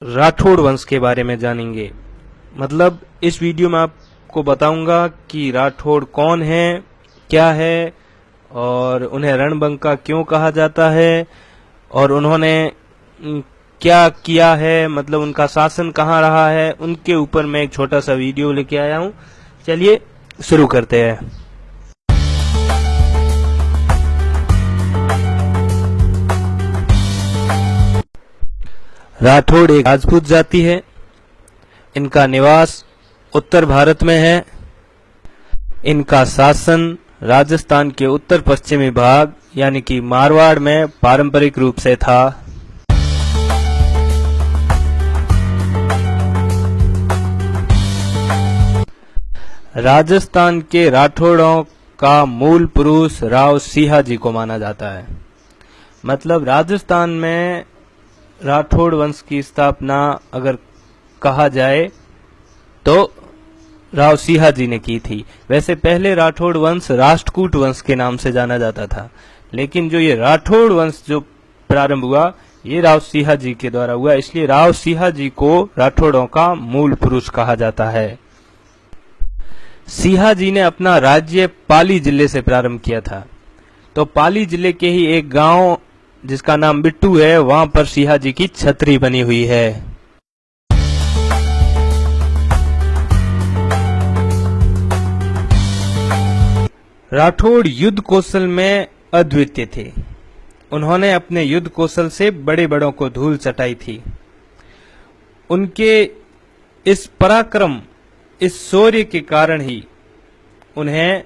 राठौड़ वंश के बारे में जानेंगे। मतलब इस वीडियो में आपको बताऊंगा कि राठौड़ कौन है, क्या है और उन्हें रणबंका क्यों कहा जाता है और उन्होंने क्या किया है, मतलब उनका शासन कहाँ रहा है, उनके ऊपर मैं एक छोटा सा वीडियो लेके आया हूँ। चलिए शुरू करते हैं। राठौड़ एक राजपूत जाति है। इनका निवास उत्तर भारत में है। इनका शासन राजस्थान के उत्तर पश्चिमी भाग यानी कि मारवाड़ में पारंपरिक रूप से था। राजस्थान के राठौड़ों का मूल पुरुष राव सिंहाजी को माना जाता है। मतलब राजस्थान में राठौड़ वंश की स्थापना अगर कहा जाए तो राव सिंहाजी ने की थी। वैसे पहले राठौड़ वंश राष्ट्रकूट वंश के नाम से जाना जाता था, लेकिन जो ये राठौड़ वंश जो प्रारंभ हुआ ये राव सिंहाजी के द्वारा हुआ, इसलिए राव सिंहाजी को राठौड़ों का मूल पुरुष कहा जाता है। सिंहाजी ने अपना राज्य पाली जिले से प्रारंभ किया था। तो पाली जिले के ही एक गांव जिसका नाम बिट्टू है, वहां पर सिंहाजी की छतरी बनी हुई है। राठौड़ युद्ध कौशल में अद्वितीय थे। उन्होंने अपने युद्ध कौशल से बड़े बड़ों को धूल चटाई थी। उनके इस पराक्रम, इस शौर्य के कारण ही उन्हें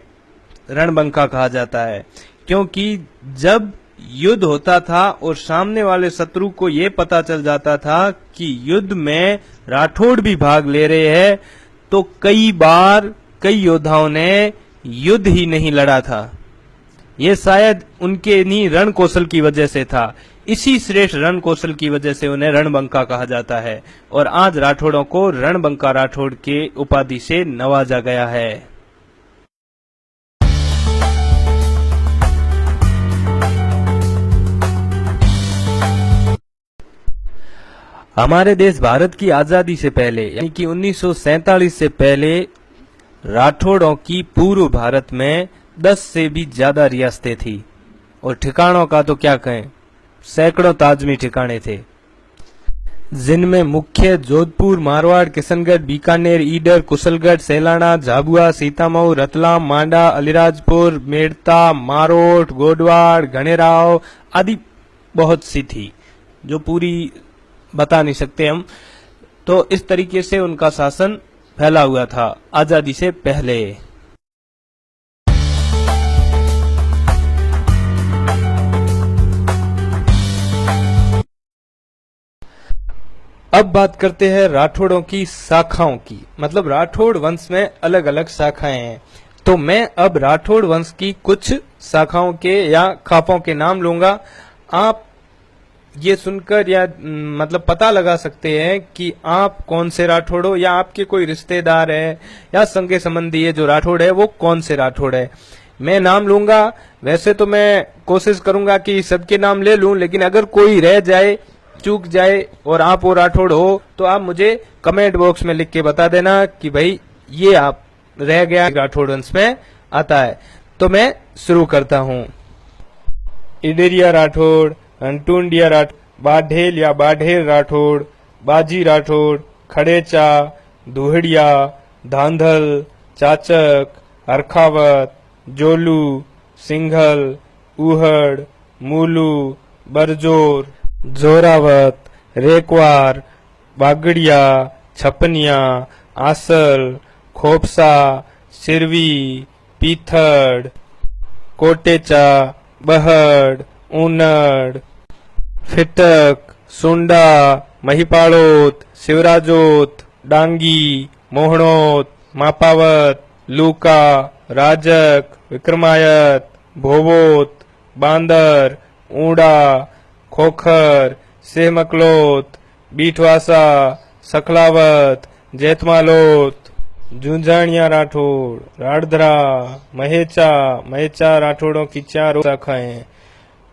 रणबंका कहा जाता है, क्योंकि जब युद्ध होता था और सामने वाले शत्रु को यह पता चल जाता था कि युद्ध में राठौड़ भी भाग ले रहे हैं, तो कई बार कई योद्धाओं ने युद्ध ही नहीं लड़ा था। ये शायद उनके इन्हीं रण कौशल की वजह से था। इसी श्रेष्ठ रण कौशल की वजह से उन्हें रणबंका कहा जाता है और आज राठौड़ों को रणबंका राठौड़ के उपाधि से नवाजा गया है। हमारे देश भारत की आजादी से पहले यानी कि 1947 से पहले राठौड़ों की पूर्व भारत में 10 से भी ज्यादा रियासतें थी और ठिकानों का तो क्या कहें, सैकड़ों ताजमी ठिकाने थे, जिनमें मुख्य जोधपुर, मारवाड़, किशनगढ़, बीकानेर, ईडर, कुशलगढ़, सैलाना, झाबुआ, सीतामऊ, रतलाम, मांडा, अलीराजपुर, मेड़ता, मारोट, गोडवाड़, घनेराव आदि बहुत सी थी जो पूरी बता नहीं सकते हम। तो इस तरीके से उनका शासन फैला हुआ था आजादी से पहले। अब बात करते हैं राठौड़ों की शाखाओं की। मतलब राठौड़ वंश में अलग अलग शाखाएं हैं, तो मैं अब राठौड़ वंश की कुछ शाखाओं के या खापों के नाम लूंगा। आप ये सुनकर या मतलब पता लगा सकते हैं कि आप कौन से राठौड़ हो या आपके कोई रिश्तेदार है या संगे संबंधी है जो राठौड़ है वो कौन से राठौड़ है। मैं नाम लूंगा। वैसे तो मैं कोशिश करूंगा कि सबके नाम ले लूं, लेकिन अगर कोई रह जाए, चूक जाए और आप वो राठौड़ हो तो आप मुझे कमेंट बॉक्स में लिख के बता देना कि भाई ये आप रह गया, राठौड़ वंश में आता है। तो मैं शुरू करता हूँ। इडेरिया राठौड़, अंटुंडिया राठौड़, बाढ़ेल या बाढ़ेल राठौड़, बाजी राठौड़, खड़ेचा, दुहड़िया, धांधल, चाचक, हरखावत, जोलू, सिंघल, उहड़, मूलू, बरजोर, जोरावत, रेकवार, बागड़िया, छपनिया, आसल, खोपसा, सिरवी, पीथड़, कोटेचा, बहड़, ऊनड़, फिटक, सुंडा, महिपाड़ोत, शिवराजोत, डांगी, मोहणोत, मापावत, लूका, राजक, विक्रमायत, भोवोत, बांदर, ऊड़ा, खोखर, सेमकलोत, बीठवासा, सकलावत, जैतमालोत, झुंझाणिया राठौड़, राड़धरा, महेचा राठौड़ों की 4 शाखाएं,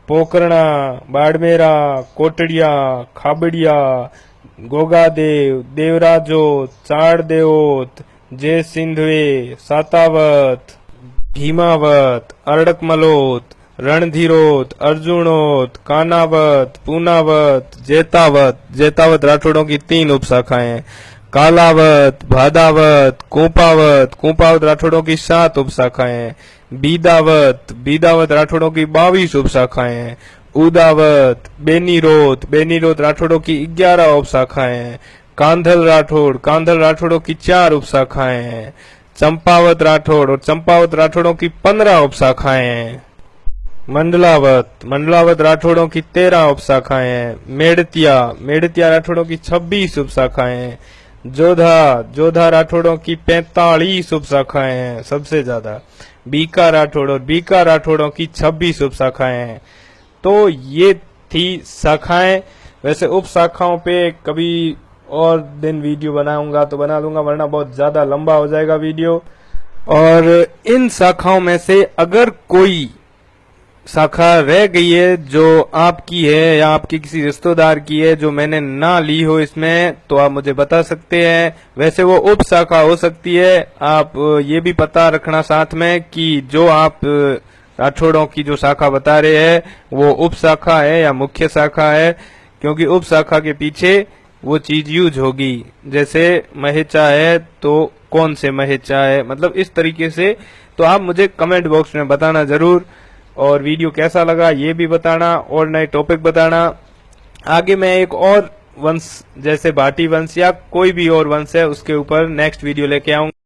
पोकरणा, बाड़मेरा, कोटड़िया, खाबड़िया, गोगादेव, देवराजोत, चाड़देवोत, जय सिंधवे, सातावत, भीमावत, अर्डकमलोत, रणधीरोत, अर्जुनोत, कानावत, पूनावत, जेतावत। जेतावत राठौड़ों की 3 उपशाखाएं हैं। कालावत, भादावत, कोपावत, कोपावत राठौड़ों की 7 उपशाखाएं हैं। बीदावत, बीदावत राठौड़ों की 22 उपशाखाएं हैं। उदावत, बेनीरोत, बेनीरोत राठौड़ों की 11 उपशाखाएं हैं। कांधल राठौड़, कांधल राठौड़ों की 4 उपशाखाएं हैं। चंपावत राठौड़ और चंपावत राठौड़ों की 15 उपशाखाएं हैं। मंडलावत, मंडलावत राठौड़ों की 13 उपशाखाएं हैं। मेड़तिया, मेड़तिया राठौड़ों की 26 उपशाखाएं हैं। जोधा, जोधा राठौड़ों की 45 उपशाखाएं हैं, सबसे ज्यादा। बीका राठौड़ और बीका राठौड़ों की 26 उपशाखाएं हैं। तो ये थी शाखाएं। वैसे उप शाखाओं पे कभी और दिन वीडियो बनाऊंगा तो बना लूंगा, वरना बहुत ज्यादा लंबा हो जाएगा वीडियो। और इन शाखाओं में से अगर कोई शाखा रह गई है जो आपकी है या आपकी किसी रिश्तेदार की है जो मैंने ना ली हो इसमें, तो आप मुझे बता सकते हैं। वैसे वो उप शाखा हो सकती है। आप ये भी पता रखना साथ में कि जो आप राठौड़ों की जो शाखा बता रहे हैं वो उप शाखा है या मुख्य शाखा है, क्योंकि उप शाखा के पीछे वो चीज यूज होगी। जैसे महेचा है तो कौन से महेचा है, मतलब इस तरीके से। तो आप मुझे कमेंट बॉक्स में बताना जरूर, और वीडियो कैसा लगा ये भी बताना, और नए टॉपिक बताना। आगे मैं एक और वंश जैसे भाटी वंश या कोई भी और वंश है उसके ऊपर नेक्स्ट वीडियो लेके आऊंगा।